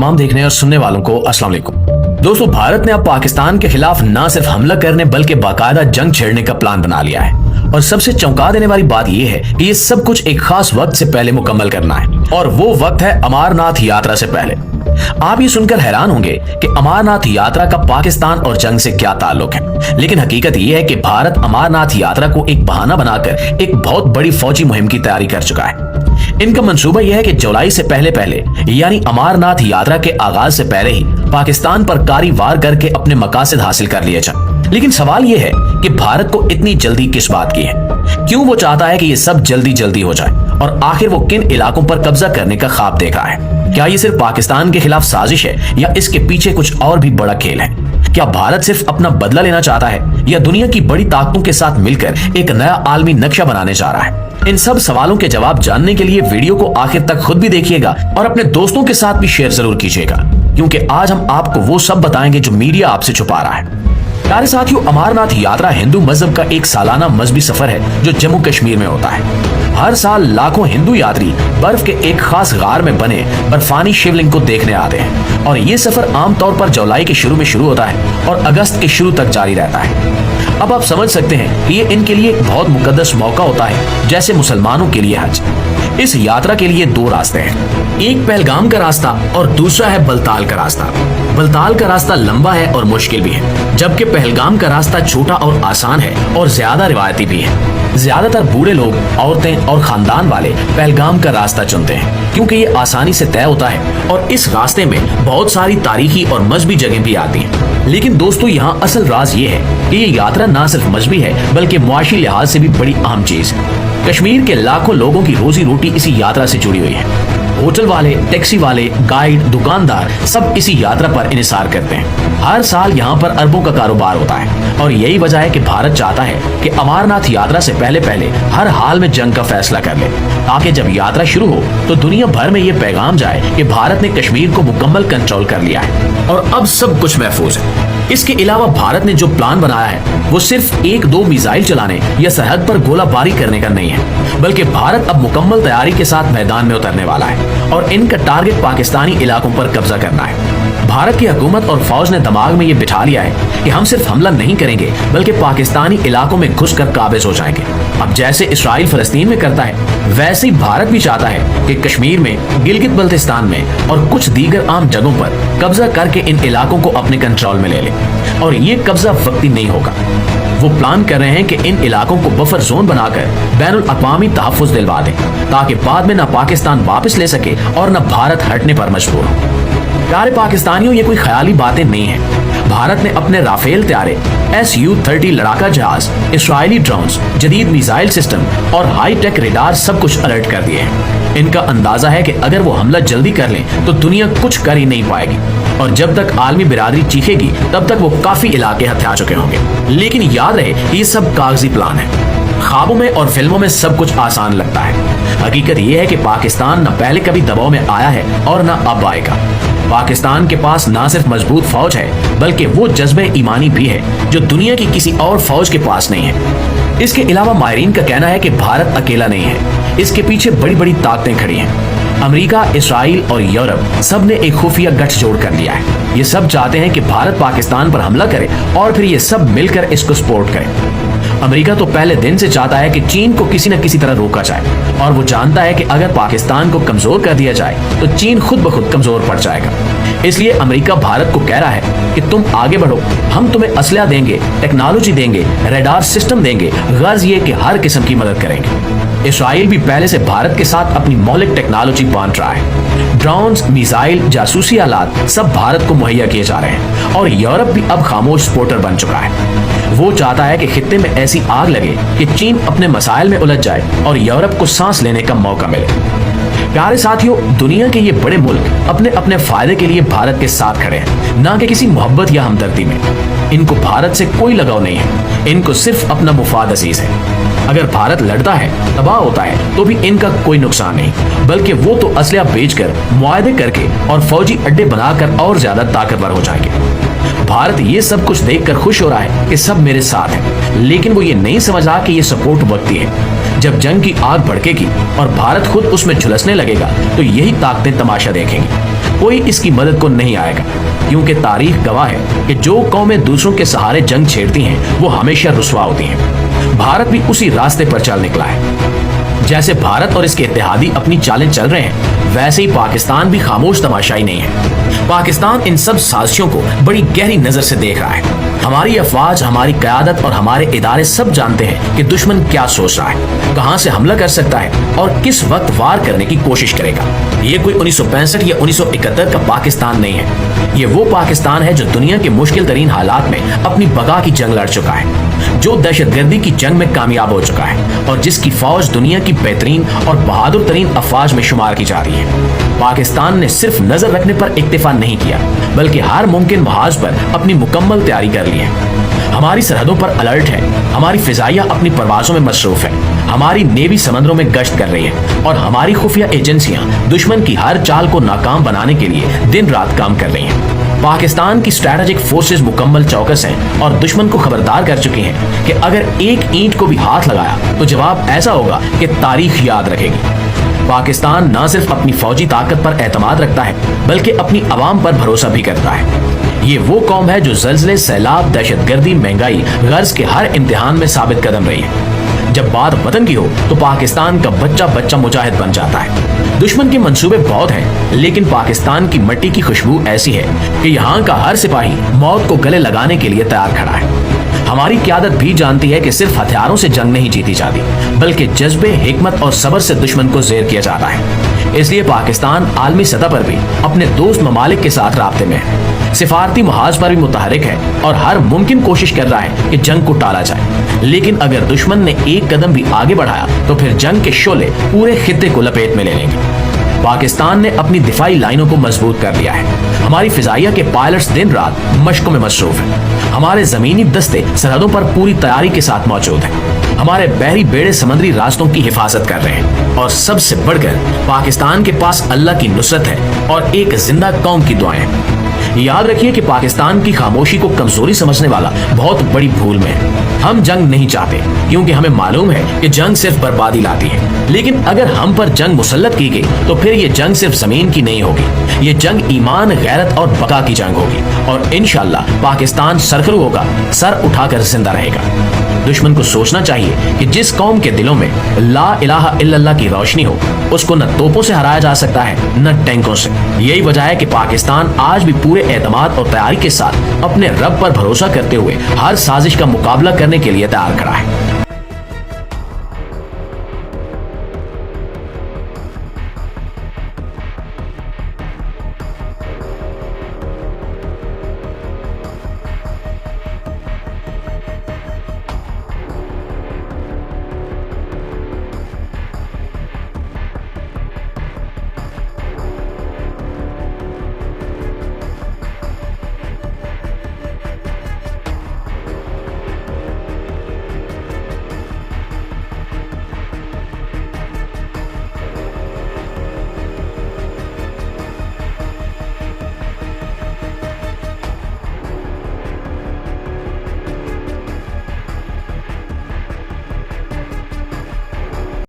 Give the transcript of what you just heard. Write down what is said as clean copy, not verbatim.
तमाम देखने और सुनने वालों को अस्सलाम वालेकुम। दोस्तों, भारत ने अब पाकिस्तान के खिलाफ न सिर्फ हमला करने बल्कि बाकायदा जंग छेड़ने का प्लान बना लिया है। और सबसे चौंका देने वाली बात यह है कि ये सब कुछ एक खास वक्त से पहले मुकम्मल करना है, और वो वक्त है अमरनाथ यात्रा से पहले। आप ये सुनकर हैरान होंगे कि अमरनाथ यात्रा का पाकिस्तान और जंग से क्या ताल्लुक है, लेकिन हकीकत ये है कि भारत अमरनाथ यात्रा को एक बहाना बनाकर एक बहुत बड़ी फौजी मुहिम की तैयारी कर चुका है। इनका मंसूबा यह है कि जुलाई से पहले यानी अमरनाथ यात्रा के आगाज से पहले ही पाकिस्तान पर कारी वार करके अपने मकासद हासिल कर लिए जाएं। लेकिन सवाल यह है कि भारत को इतनी जल्दी किस बात की है? क्यों वो चाहता है कि ये सब जल्दी जल्दी हो जाए? और आखिर वो किन इलाकों पर कब्जा करने का ख्वाब देख रहा है? क्या ये सिर्फ पाकिस्तान के खिलाफ साजिश है या इसके पीछे कुछ और भी बड़ा खेल है? क्या भारत सिर्फ अपना बदला लेना चाहता है या दुनिया की बड़ी ताकतों के साथ मिलकर एक नया आलमी नक्शा बनाने जा रहा है? इन सब सवालों के जवाब जानने के लिए वीडियो को आखिर तक खुद भी देखिएगा और अपने दोस्तों के साथ भी शेयर जरूर कीजिएगा, क्योंकि आज हम आपको वो सब बताएंगे जो मीडिया आपसे छुपा रहा है। प्यारे साथियों, अमरनाथ यात्रा हिंदू मजहब का एक सालाना मजहबी सफर है जो जम्मू कश्मीर में होता है। हर साल लाखों हिंदू यात्री बर्फ के एक खास गार में बने बर्फानी शिवलिंग को देखने आते हैं, और ये सफर आमतौर पर जुलाई के शुरू में शुरू होता है और अगस्त के शुरू तक जारी रहता है। अब आप समझ सकते हैं कि ये इनके लिए एक बहुत मुकद्दस मौका होता है, जैसे मुसलमानों के लिए हज। इस यात्रा के लिए दो रास्ते हैं, एक पहलगाम का रास्ता और दूसरा है बलताल का रास्ता। बलताल का रास्ता लंबा है और मुश्किल भी है, जबकि पहलगाम का रास्ता छोटा और आसान है और ज्यादा रिवायती भी है। ज्यादातर बूढ़े लोग, औरतें और खानदान वाले पहलगाम का रास्ता चुनते हैं, क्योंकि ये आसानी से तय होता है और इस रास्ते में बहुत सारी तारीखी और मजहबी जगह भी आती हैं। लेकिन दोस्तों, यहाँ असल राज ये है कि ये यात्रा न सिर्फ मजहबी है बल्कि मुआशी लिहाज से भी बड़ी अहम चीज है। कश्मीर के लाखों लोगों की रोजी रोटी इसी यात्रा से जुड़ी हुई है। होटल वाले, टैक्सी वाले, गाइड, दुकानदार सब इसी यात्रा पर इन्हिसार करते हैं। हर साल यहाँ पर अरबों का कारोबार होता है, और यही वजह है कि भारत चाहता है कि अमरनाथ यात्रा से पहले हर हाल में जंग का फैसला कर ले, ताकि जब यात्रा शुरू हो तो दुनिया भर में ये पैगाम जाए कि भारत ने कश्मीर को मुकम्मल कंट्रोल कर लिया है और अब सब कुछ महफूज है। इसके अलावा भारत ने जो प्लान बनाया है वो सिर्फ 1-2 मिसाइल चलाने या सरहद पर गोलाबारी करने का नहीं है, बल्कि भारत अब मुकम्मल तैयारी के साथ मैदान में उतरने वाला है और इनका टारगेट पाकिस्तानी इलाकों पर कब्जा करना है। भारत की हुकूमत और फौज ने दिमाग में ये बिठा लिया है कि हम सिर्फ हमला नहीं करेंगे बल्कि पाकिस्तानी इलाकों में घुसकर काबिज हो जाएंगे। अब जैसे इसराइल फलस्तीन में करता है, वैसे ही भारत भी चाहता है कि कश्मीर में, गिलगित बल्तिस्तान में और कुछ दीगर आम जगहों पर कब्जा करके इन इलाकों को अपने कंट्रोल में ले ले। और ये कब्जा वक्ती नहीं होगा। वो प्लान कर रहे हैं कि इन इलाकों को बफर जोन बनाकर बैनुल अक़वामी तहफ़्फ़ुज़ दिलवा दें, ताकि बाद में न पाकिस्तान वापस ले सके और न भारत हटने पर मजबूर हो। प्यारे पाकिस्तानियों, ये कोई ख्याली बातें नहीं है। भारत ने अपने राफेल त्यारे, Su-30 लड़ाका जहाज, इसराइली ड्रोन्स, जदीद मिसाइल सिस्टम और हाई टेक रेडार सब कुछ अलर्ट कर दिए हैं। इनका अंदाजा है कि अगर वो हमला जल्दी कर लें तो दुनिया कुछ कर ही नहीं पाएगी, और जब तक आलमी बिरादरी चीखेगी तब तक वो काफी इलाके हथिया चुके होंगे। लेकिन याद रहे, ये सब कागजी प्लान है। ख्वाबों में और फिल्मों में सब कुछ आसान लगता है। हकीकत ये है कि पाकिस्तान न पहले कभी दबाव में आया है और न अब आएगा। पाकिस्तान के पास न सिर्फ मजबूत फौज है बल्कि वो जज्बे ईमानी भी है जो दुनिया की किसी और फौज के पास नहीं है। इसके अलावा माहिरीन का कहना है कि भारत अकेला नहीं है, इसके पीछे बड़ी बड़ी ताकतें खड़ी हैं। अमेरिका, इसराइल और यूरोप सब ने एक खुफिया गठजोड़ कर लिया है। ये सब चाहते हैं कि भारत पाकिस्तान पर हमला करे और फिर ये सब मिलकर इसको सपोर्ट करे। अमेरिका तो पहले दिन से चाहता है कि चीन को किसी न किसी तरह रोका जाए, और वो जानता है कि अगर पाकिस्तान को कमजोर कर दिया जाए तो चीन खुद ब खुद कमजोर पड़ जाएगा। इसलिए अमेरिका भारत को कह रहा है कि तुम आगे बढ़ो, हम तुम्हें असलहा देंगे, टेक्नोलॉजी देंगे, रेडार सिस्टम देंगे, गर्ज ये कि हर किस्म की मदद करेंगे। इसराइल भी पहले से भारत के साथ अपनी मौलिक टेक्नोलॉजी बांट रहा है। ड्रोन्स, मिसाइल, जासूसी आलात सब भारत को मुहैया किए जा रहे हैं, और यूरोप भी अब खामोश सपोर्टर बन चुका है। वो चाहता है कि खित्ते में ऐसी आग लगे कि चीन अपने मसाइल में उलझ जाए और यूरोप को सांस लेने का मौका मिले। प्यारे साथियों, दुनिया के ये बड़े मुल्क अपने अपने फायदे के लिए भारत के साथ खड़े हैं, ना कि किसी मोहब्बत या हमदर्दी में। इनको भारत से कोई लगाव नहीं है, इनको सिर्फ अपना मुफाद अजीज है। अगर भारत लड़ता है, तबाह होता है, तो भी इनका कोई नुकसान नहीं, बल्कि वो तो असलहा बेचकर, मुआहदे करके और फौजी अड्डे बनाकर और ज्यादा ताकतवर हो जाएंगे। भारत ये सब कुछ देखकर खुश हो रहा है कि सब मेरे साथ है, लेकिन वो ये नहीं समझ रहा कि ये सपोर्ट वक्ती है। जब जंग की आग भड़केगी और भारत खुद उसमें झुलसने लगेगा तो यही ताकतें तमाशा देखेंगी। कोई इसकी मदद को नहीं आएगा, क्योंकि तारीख गवाह है कि जो कौमें दूसरों के सहारे जंग छेड़ती हैं वो हमेशा रुसवा होती हैं। भारत भी उसी रास्ते पर चल निकला है। जैसे भारत और इसके इत्तेहादी अपनी चालें चल रहे हैं, वैसे ही पाकिस्तान भी खामोश तमाशाई नहीं है। पाकिस्तान इन सब साजिशों को बड़ी गहरी नजर से देख रहा है। हमारी अफवाज, हमारी क़यादत और हमारे इदारे सब जानते हैं कि दुश्मन क्या सोच रहा है, कहां से हमला कर सकता है और किस वक्त वार करने की कोशिश करेगा। ये कोई 1965 या 1971 का पाकिस्तान नहीं है। ये वो पाकिस्तान है जो दुनिया के मुश्किल तरीन हालात में अपनी बका की जंग लड़ चुका है, जो दहशतगर्दी की जंग में कामयाब हो चुका है और जिसकी फौज दुनिया की बेहतरीन और बहादुर तरीन अफवाज में शुमार की जा रही है। पाकिस्तान ने सिर्फ नजर रखने पर इक्तिफा नहीं किया, बल्कि हर मुमकिन महाज पर अपनी मुकम्मल तैयारी कर ली है। हमारी सरहदों पर अलर्ट है, हमारी फिजाइया अपनी परवाजों में मसरूफ है, हमारी नेवी समंदरों में गश्त कर रही है और हमारी खुफिया एजेंसियां दुश्मन की हर चाल को नाकाम बनाने के लिए दिन रात काम कर रही हैं। पाकिस्तान की स्ट्रैटेजिक फोर्सेस मुकम्मल चौकस हैं और दुश्मन को खबरदार कर चुकी हैं कि अगर एक ईंट को भी हाथ लगाया तो जवाब ऐसा होगा कि तारीख याद रखेगी। पाकिस्तान न सिर्फ अपनी फौजी ताकत पर एतमाद रखता है, बल्कि अपनी आवाम पर भरोसा भी करता है। ये वो कौम है जो ज़ल्ज़ले, सैलाब, दहशतगर्दी, महंगाई, गर्ज के हर इम्तिहान में साबित कदम रही है। जब बात वतन की हो तो पाकिस्तान का बच्चा बच्चा मुजाहिद बन जाता है। दुश्मन के मंसूबे बहुत हैं, लेकिन पाकिस्तान की मिट्टी की खुशबू ऐसी है कि यहाँ का हर सिपाही मौत को गले लगाने के लिए तैयार खड़ा है। हमारी क़यादत भी जानती है कि सिर्फ हथियारों से जंग नहीं जीती जाती, बल्कि जज्बे, हिकमत और सब्र से दुश्मन को ज़ेर किया जाता है। इसलिए पाकिस्तान आलमी सतह पर भी अपने दोस्त ममालिक के साथ राब्ते में है, सिफारती महाज पर भी मुतहरिक है और हर मुमकिन कोशिश कर रहा है कि जंग को टाला जाए। लेकिन अगर दुश्मन ने एक कदम भी आगे बढ़ाया तो फिर जंग के शोले पूरे खित्ते को लपेट में ले लेंगे। पाकिस्तान ने अपनी दिफाई लाइनों को मजबूत कर लिया है। हमारी फिजाइया के पायलट्स दिन रात मशकों में मसरूफ हैं। हमारे जमीनी दस्ते सरहदों पर पूरी तैयारी के साथ मौजूद हैं। हमारे बहरी बेड़े समुद्री रास्तों की हिफाजत कर रहे हैं और सबसे बढ़कर पाकिस्तान के पास अल्लाह की नुसरत है और एक जिंदा कौम की दुआएं। याद रखिए कि पाकिस्तान की खामोशी को कमजोरी समझने वाला बहुत बड़ी भूल में है। हम जंग नहीं चाहते, क्योंकि हमें मालूम है कि जंग सिर्फ बर्बादी लाती है। लेकिन अगर हम पर जंग मुसल्लत की गई तो फिर ये जंग सिर्फ जमीन की नहीं होगी, ये जंग ईमान, गैरत और बका की जंग होगी और इंशाअल्लाह पाकिस्तान सरखरू होगा, सर उठाकर जिंदा रहेगा। दुश्मन को सोचना चाहिए कि जिस कौम के दिलों में ला इलाहा इल्लल्लाह की रोशनी हो, उसको न तोपों से हराया जा सकता है न टैंकों से। यही वजह है कि पाकिस्तान आज भी पूरे एतमाद और तैयारी के साथ अपने रब पर भरोसा करते हुए हर साजिश का मुकाबला करने के लिए तैयार खड़ा है।